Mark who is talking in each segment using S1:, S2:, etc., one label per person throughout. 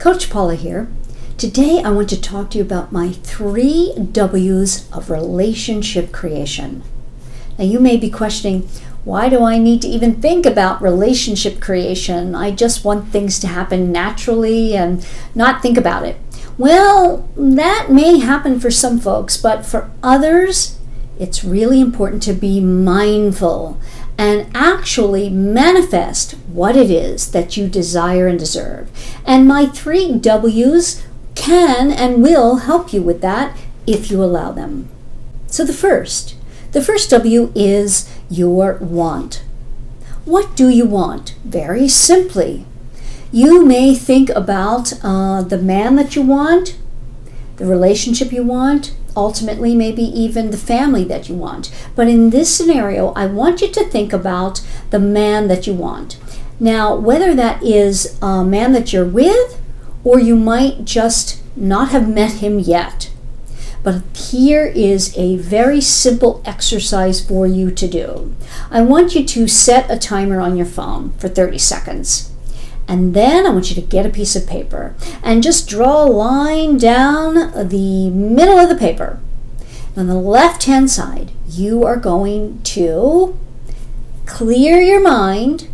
S1: Coach Paula here. Today I want to talk to you about my 3 W's of relationship creation. Now you may be questioning, why do I need to even think about relationship creation? I just want things to happen naturally and not think about it. Well, that may happen for some folks, but for others, it's really important to be mindful and actually manifest what it is that you desire and deserve. And my 3 W's can and will help you with that if you allow them. So the first W is your want. What do you want? Very simply, you may think about the man that you want, the relationship you want, ultimately maybe even the family that you want. But in this scenario, I want you to think about the man that you want. Now, whether that is a man that you're with, or you might just not have met him yet. But here is a very simple exercise for you to do. I want you to set a timer on your phone for 30 seconds. And then I want you to get a piece of paper and just draw a line down the middle of the paper. On the left-hand side, you are going to clear your mind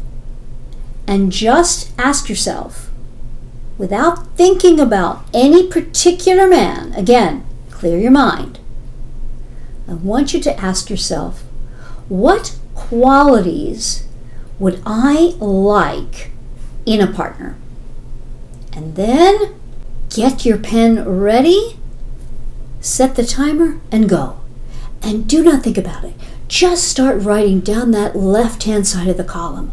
S1: and just ask yourself, without thinking about any particular man, again, clear your mind. I want you to ask yourself, what qualities would I like in a partner? And then get your pen ready, set the timer, and go. And do not think about it. Just start writing down that left-hand side of the column.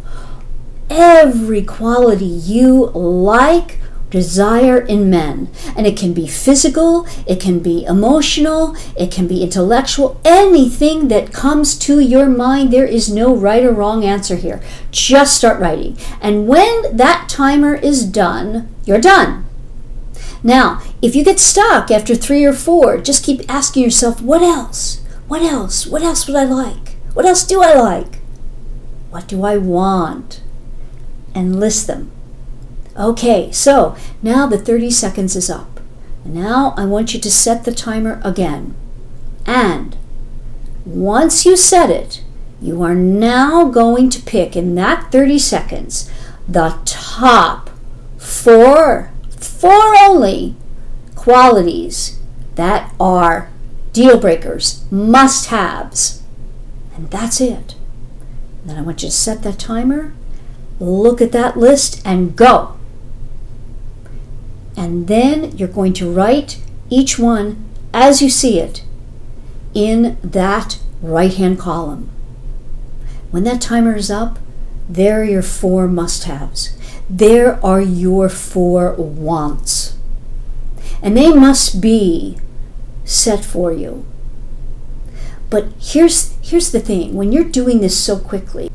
S1: Every quality you like, desire in men. And it can be physical, it can be emotional, it can be intellectual, anything that comes to your mind. There is no right or wrong answer here. Just start writing. And when that timer is done, you're done. Now, if you get stuck after 3 or 4, just keep asking yourself, what else? What else? What else would I like? What else do I like? What do I want? And list them. Okay, so now the 30 seconds is up. Now I want you to set the timer again. And once you set it, you are now going to pick in that 30 seconds the top 4 only qualities that are deal breakers, must-haves. And that's it. Then I want you to set that timer, look at that list, and go. And then you're going to write each one as you see it in that right-hand column. When that timer is up, there are your 4 must-haves. There are your 4 wants. And they must be set for you. But here's the thing. When you're doing this so quickly,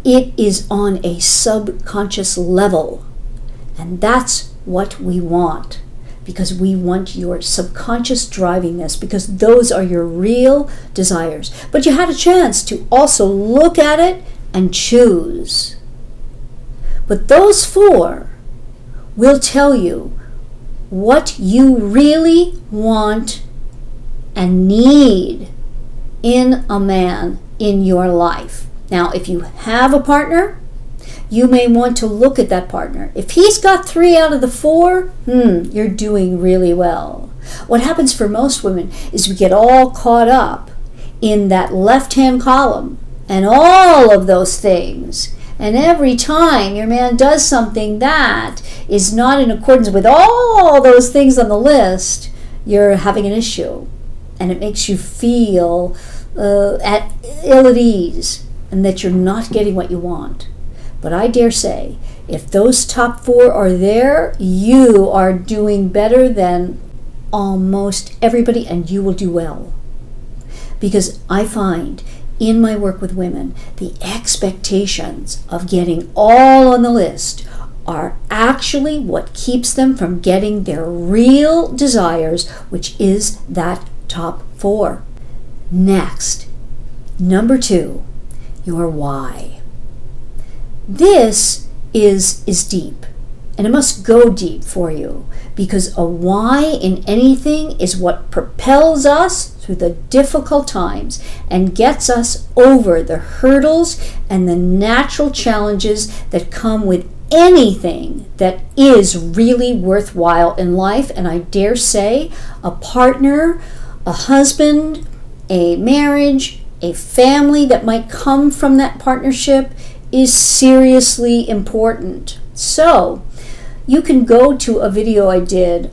S1: it is on a subconscious level. And that's what we want, because we want your subconscious driving this, because those are your real desires. But you had a chance to also look at it and choose. But those 4 will tell you what you really want and need in a man in your life. Now, if you have a partner, you may want to look at that partner. If he's got 3 out of the 4, you're doing really well. What happens for most women is we get all caught up in that left-hand column and all of those things. And every time your man does something that is not in accordance with all those things on the list, you're having an issue. And it makes you feel ill at ease and that you're not getting what you want. But I dare say, if those top 4 are there, you are doing better than almost everybody, and you will do well. Because I find in my work with women, the expectations of getting all on the list are actually what keeps them from getting their real desires, which is that top 4. Next, number 2, your why. This is deep, And it must go deep for you, because a why in anything is what propels us through the difficult times and gets us over the hurdles and the natural challenges that come with anything that is really worthwhile in life. And I dare say a partner, a husband, a marriage, a family that might come from that partnership is seriously important. So you can go to a video I did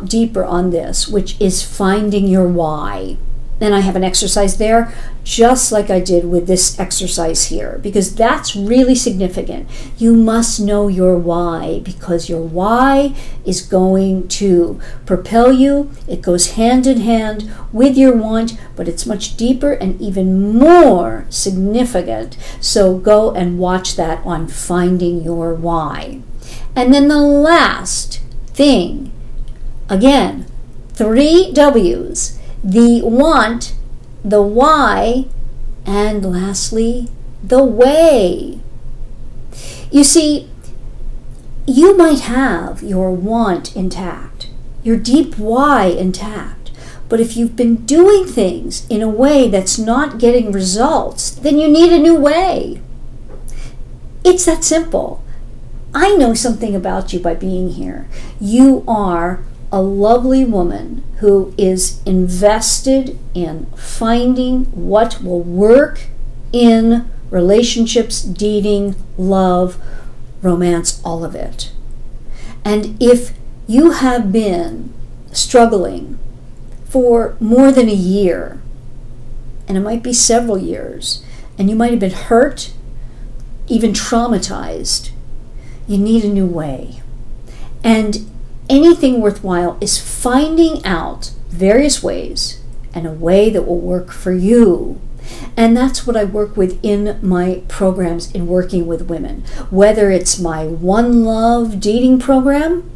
S1: deeper on this, which is finding your why. And I have an exercise there, just like I did with this exercise here, because that's really significant. You must know your why, because your why is going to propel you. It goes hand in hand with your want, but it's much deeper and even more significant. So go and watch that on finding your why. And then the last thing, again, 3 W's. The want, the why, and lastly, the way. You see, you might have your want intact, your deep why intact, but if you've been doing things in a way that's not getting results, then you need a new way. It's that simple. I know something about you by being here. You are a lovely woman who is invested in finding what will work in relationships, dating, love, romance, all of it. And if you have been struggling for more than a year, and it might be several years, and you might have been hurt, even traumatized, you need a new way. And anything worthwhile is finding out various ways and a way that will work for you. And that's what I work with in my programs in working with women. Whether it's my One Love dating program,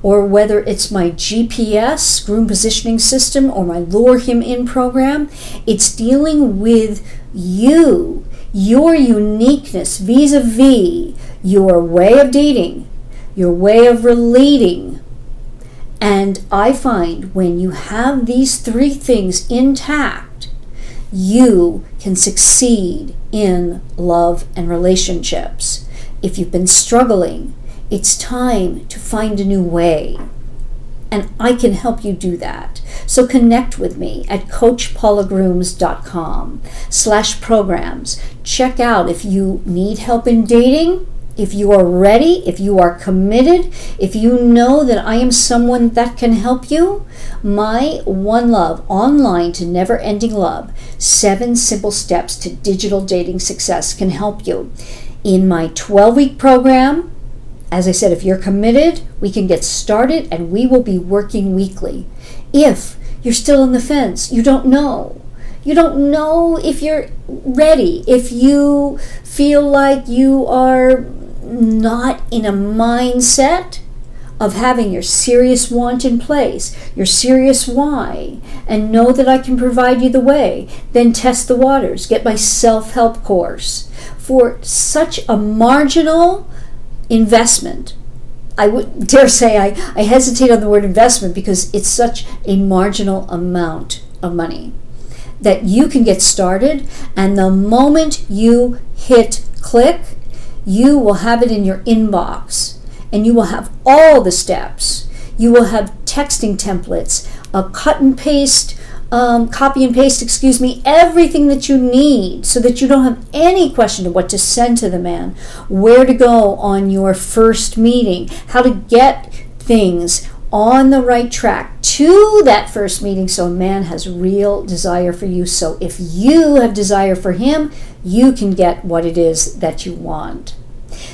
S1: or whether it's my GPS, groom positioning system, or my Lure Him In program, it's dealing with you, your uniqueness vis-a-vis your way of dating, your way of relating. And I find when you have these 3 things intact, you can succeed in love and relationships. If you've been struggling, it's time to find a new way. And I can help you do that. So connect with me at coachpaulagrooms.com/programs. Check out if you need help in dating, if you are ready, if you are committed, if you know that I am someone that can help you. My One Love, Online to Never Ending Love, 7 Simple Steps to Digital Dating Success can help you. In my 12-week program, as I said, if you're committed, we can get started and we will be working weekly. If you're still on the fence, you don't know if you're ready, if you feel like you are not in a mindset of having your serious want in place, your serious why, and know that I can provide you the way, then test the waters. Get my self-help course for such a marginal investment. I would dare say I hesitate on the word investment because it's such a marginal amount of money that you can get started, and the moment you hit click, you will have it in your inbox, and you will have all the steps. You will have texting templates, a copy and paste, everything that you need so that you don't have any question of what to send to the man, where to go on your first meeting, how to get things on the right track to that first meeting so a man has real desire for you. So if you have desire for him, you can get what it is that you want.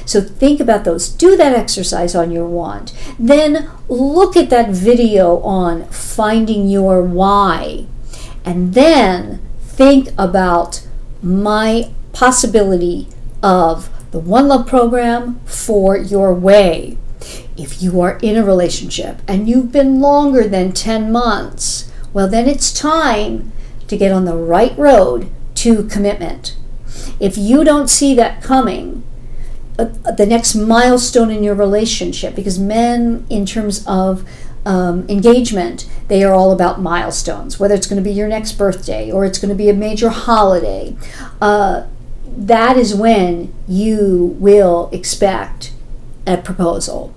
S1: So think about those. Do that exercise on your want. Then look at that video on finding your why. And then think about my possibility of the One Love program for your way. If you are in a relationship and you've been longer than 10 months, well, then it's time to get on the right road to commitment. If you don't see that coming, the next milestone in your relationship, because men, in terms of engagement, they are all about milestones, whether it's going to be your next birthday or it's going to be a major holiday. That is when you will expect a proposal.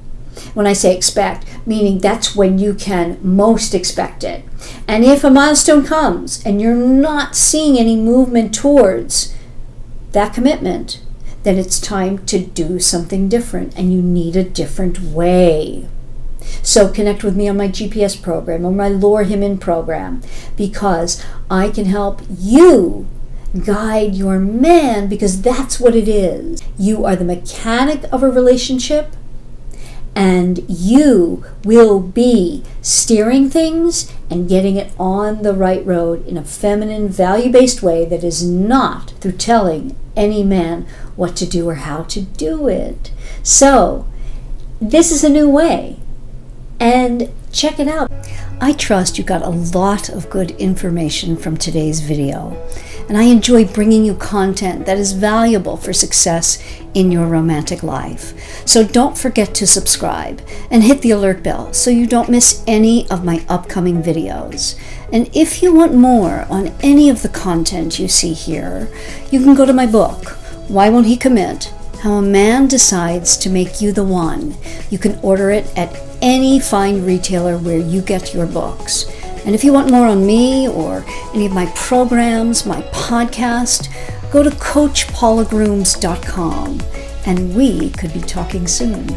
S1: When I say expect, meaning that's when you can most expect it. And if a milestone comes and you're not seeing any movement towards that commitment, then it's time to do something different, and you need a different way. So connect with me on my GPS program or my Lure Him In program, because I can help you guide your man, because that's what it is. You are the mechanic of a relationship, and you will be steering things and getting it on the right road in a feminine, value-based way that is not through telling any man what to do or how to do it. So this is a new way, and check it out. I trust you got a lot of good information from today's video, and I enjoy bringing you content that is valuable for success in your romantic life. So don't forget to subscribe and hit the alert bell so you don't miss any of my upcoming videos. And if you want more on any of the content you see here, you can go to my book, Why Won't He Commit? How a Man Decides to Make You the One. You can order it at any fine retailer where you get your books. And if you want more on me or any of my programs, my podcast, go to CoachPaulagrooms.com, and we could be talking soon.